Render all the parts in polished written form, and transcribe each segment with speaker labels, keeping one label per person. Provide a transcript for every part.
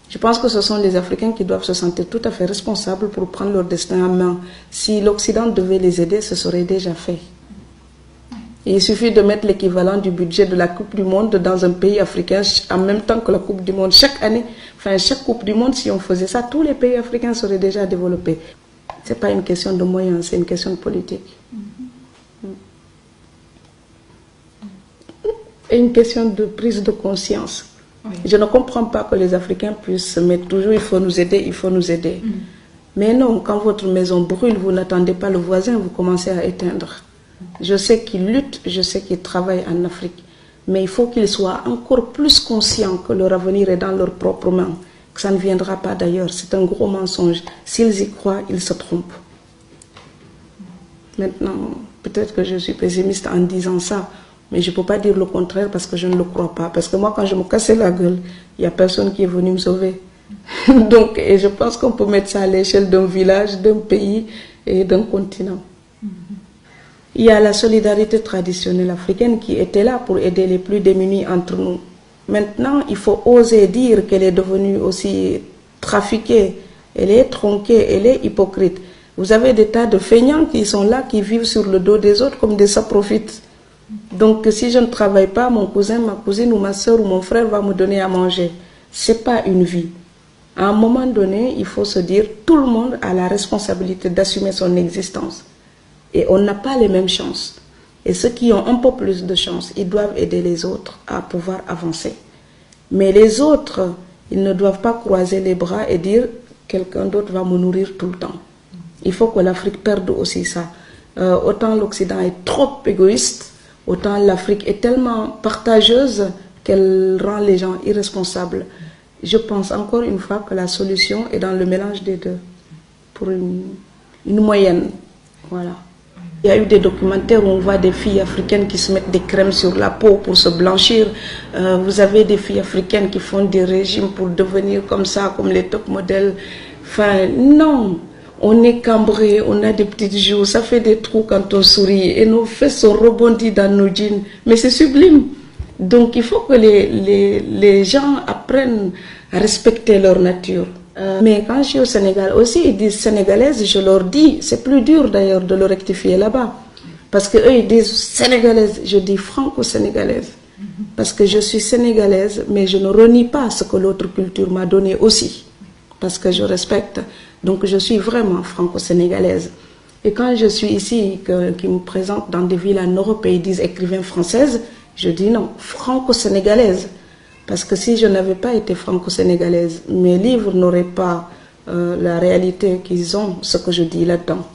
Speaker 1: Je pense que ce sont les Africains qui doivent se sentir tout à fait responsables pour prendre leur destin en main. Si l'Occident devait les aider, ce serait déjà fait. Et il suffit de mettre l'équivalent du budget de la Coupe du Monde dans un pays africain en même temps que la Coupe du Monde. Chaque année, enfin chaque Coupe du Monde, si on faisait ça, tous les pays africains seraient déjà développés. Ce n'est pas une question de moyens, c'est une question de politique. Et une question de prise de conscience. Oui. Je ne comprends pas que les Africains puissent se mettre toujours, il faut nous aider, il faut nous aider. Mais non, quand votre maison brûle, vous n'attendez pas le voisin, vous commencez à éteindre. Je sais qu'ils luttent, je sais qu'ils travaillent en Afrique, mais il faut qu'ils soient encore plus conscients que leur avenir est dans leurs propres mains, que ça ne viendra pas d'ailleurs. C'est un gros mensonge. S'ils y croient, ils se trompent. Maintenant, peut-être que je suis pessimiste en disant ça, mais je ne peux pas dire le contraire parce que je ne le crois pas. Parce que moi, quand je me cassais la gueule, il n'y a personne qui est venu me sauver. Donc, et je pense qu'on peut mettre ça à l'échelle d'un village, d'un pays et d'un continent. Il y a la solidarité traditionnelle africaine qui était là pour aider les plus démunis entre nous. Maintenant, il faut oser dire qu'elle est devenue aussi trafiquée, elle est tronquée, elle est hypocrite. Vous avez des tas de feignants qui sont là, qui vivent sur le dos des autres comme des saprofites. Donc, si je ne travaille pas, mon cousin, ma cousine ou ma soeur ou mon frère va me donner à manger. Ce n'est pas une vie. À un moment donné, il faut se dire, tout le monde a la responsabilité d'assumer son existence. Et on n'a pas les mêmes chances. Et ceux qui ont un peu plus de chance, ils doivent aider les autres à pouvoir avancer. Mais les autres, ils ne doivent pas croiser les bras et dire, quelqu'un d'autre va me nourrir tout le temps. Il faut que l'Afrique perde aussi ça. Autant l'Occident est trop égoïste, autant l'Afrique est tellement partageuse qu'elle rend les gens irresponsables. Je pense encore une fois que la solution est dans le mélange des deux, pour une moyenne. Voilà. Il y a eu des documentaires où on voit des filles africaines qui se mettent des crèmes sur la peau pour se blanchir. Vous avez des filles africaines qui font des régimes pour devenir comme ça, comme les top modèles. Enfin, non. On est cambré, on a des petites joues, ça fait des trous quand on sourit et nos fesses sont rebondies dans nos jeans. Mais c'est sublime. Donc il faut que les gens apprennent à respecter leur nature. Mais quand je suis au Sénégal aussi, ils disent sénégalaise, je leur dis, c'est plus dur d'ailleurs de le rectifier là-bas. Parce qu'eux ils disent sénégalaise, je dis franco-sénégalaise. Parce que je suis sénégalaise, mais je ne renie pas ce que l'autre culture m'a donné aussi. Parce que je respecte. Donc je suis vraiment franco-sénégalaise. Et quand je suis ici, qui me présentent dans des villes en Europe et ils disent écrivain française, je dis non, franco-sénégalaise. Parce que si je n'avais pas été franco-sénégalaise, mes livres n'auraient pas la réalité qu'ils ont, ce que je dis là-dedans.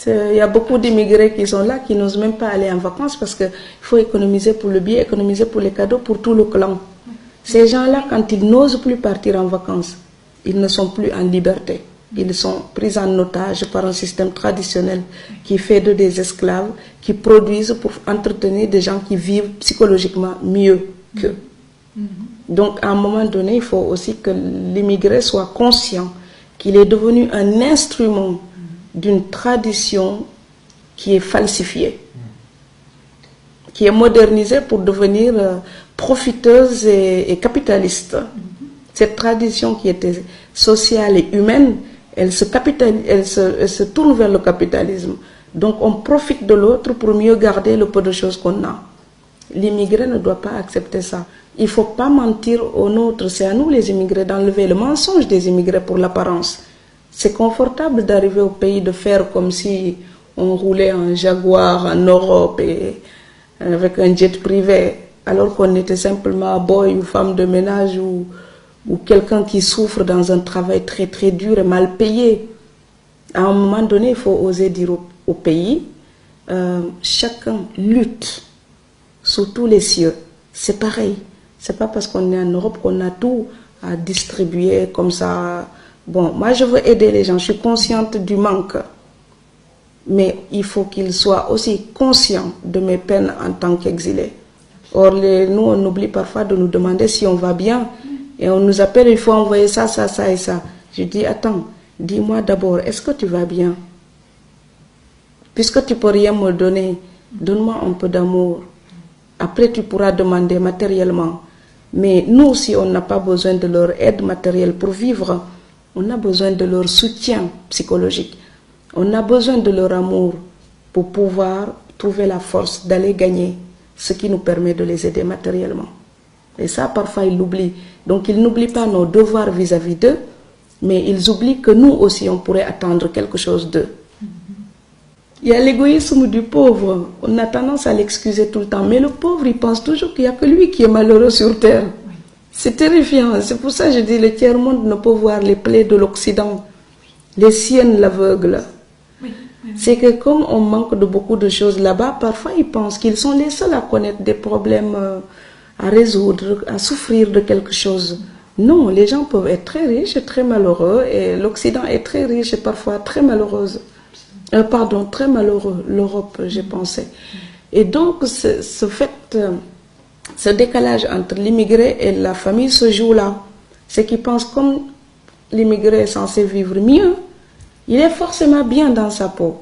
Speaker 1: Il y a beaucoup d'immigrés qui sont là, qui n'osent même pas aller en vacances parce qu'il faut économiser pour le billet, économiser pour les cadeaux, pour tout le clan. Ces gens-là, quand ils n'osent plus partir en vacances, ils ne sont plus en liberté. Ils sont pris en otage par un système traditionnel qui fait d'eux des esclaves, qui produisent pour entretenir des gens qui vivent psychologiquement mieux qu'eux. Donc, à un moment donné, il faut aussi que l'immigré soit conscient qu'il est devenu un instrument d'une tradition qui est falsifiée, qui est modernisée pour devenir profiteuse et capitaliste. Cette tradition qui était sociale et humaine, elle se tourne vers le capitalisme. Donc on profite de l'autre pour mieux garder le peu de choses qu'on a. L'immigré ne doit pas accepter ça. Il ne faut pas mentir aux nôtres. C'est à nous les immigrés d'enlever le mensonge des immigrés pour l'apparence. C'est confortable d'arriver au pays, de faire comme si on roulait en Jaguar en Europe et avec un jet privé, alors qu'on était simplement boy ou femme de ménage ou quelqu'un qui souffre dans un travail très très dur et mal payé. À un moment donné, il faut oser dire au pays, chacun lutte sous tous les cieux. C'est pareil. C'est pas parce qu'on est en Europe qu'on a tout à distribuer comme ça. Bon, moi je veux aider les gens, je suis consciente du manque. Mais il faut qu'ils soient aussi conscients de mes peines en tant qu'exilés. Or, nous, on oublie parfois de nous demander si on va bien. Et on nous appelle, il faut envoyer ça, ça, ça et ça. Je dis, attends, dis-moi d'abord, est-ce que tu vas bien? Puisque tu ne peux rien me donner, donne-moi un peu d'amour. Après, tu pourras demander matériellement. Mais nous aussi, on n'a pas besoin de leur aide matérielle pour vivre. On a besoin de leur soutien psychologique. On a besoin de leur amour pour pouvoir trouver la force d'aller gagner ce qui nous permet de les aider matériellement. Et ça, parfois, ils l'oublient. Donc, ils n'oublient pas nos devoirs vis-à-vis d'eux, mais ils oublient que nous aussi, on pourrait attendre quelque chose d'eux. Il y a l'égoïsme du pauvre. On a tendance à l'excuser tout le temps. Mais le pauvre, il pense toujours qu'il n'y a que lui qui est malheureux sur terre. C'est terrifiant. C'est pour ça que je dis le tiers-monde ne peut voir les plaies de l'Occident. Les siennes l'aveuglent. C'est que comme on manque de beaucoup de choses là-bas, parfois ils pensent qu'ils sont les seuls à connaître des problèmes à résoudre, à souffrir de quelque chose. Non, les gens peuvent être très riches et très malheureux, et l'Occident est très riche et parfois très malheureuse. Très malheureux, l'Europe, j'ai pensé. Et donc, ce décalage entre l'immigré et la famille se joue là. C'est qu'ils pensent comme l'immigré est censé vivre mieux, il est forcément bien dans sa peau.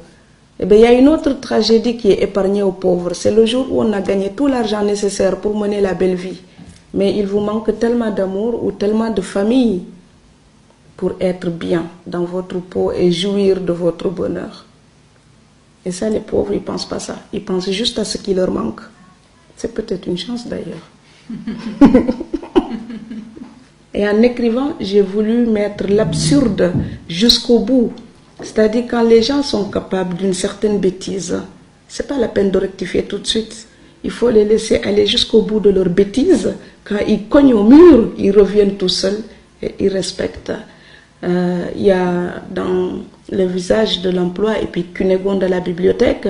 Speaker 1: Eh bien, il y a une autre tragédie qui est épargnée aux pauvres. C'est le jour où on a gagné tout l'argent nécessaire pour mener la belle vie. Mais il vous manque tellement d'amour ou tellement de famille pour être bien dans votre peau et jouir de votre bonheur. Et ça, les pauvres, ils ne pensent pas ça. Ils pensent juste à ce qui leur manque. C'est peut-être une chance d'ailleurs. Et en écrivant, j'ai voulu mettre l'absurde jusqu'au bout. C'est-à-dire quand les gens sont capables d'une certaine bêtise, ce n'est pas la peine de rectifier tout de suite. Il faut les laisser aller jusqu'au bout de leur bêtise. Quand ils cognent au mur, ils reviennent tout seuls et ils respectent. Il y a dans le visage de l'emploi et puis Cunégonde à la bibliothèque,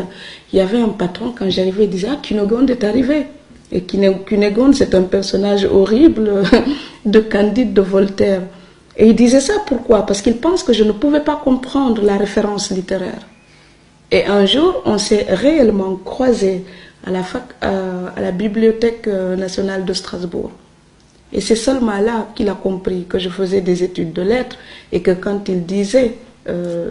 Speaker 1: il y avait un patron, quand j'arrivais, il disait « Ah, Cunégonde est arrivé !» Et Cunégonde, c'est un personnage horrible de Candide de Voltaire. Et il disait ça pourquoi? Parce qu'il pense que je ne pouvais pas comprendre la référence littéraire. Et un jour, on s'est réellement croisés à la Bibliothèque nationale de Strasbourg. Et c'est seulement là qu'il a compris que je faisais des études de lettres et que quand il disait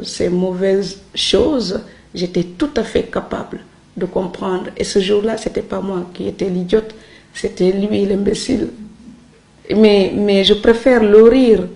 Speaker 1: ces mauvaises choses, j'étais tout à fait capable de comprendre. Et ce jour-là, ce n'était pas moi qui étais l'idiote, c'était lui l'imbécile. Mais je préfère le rire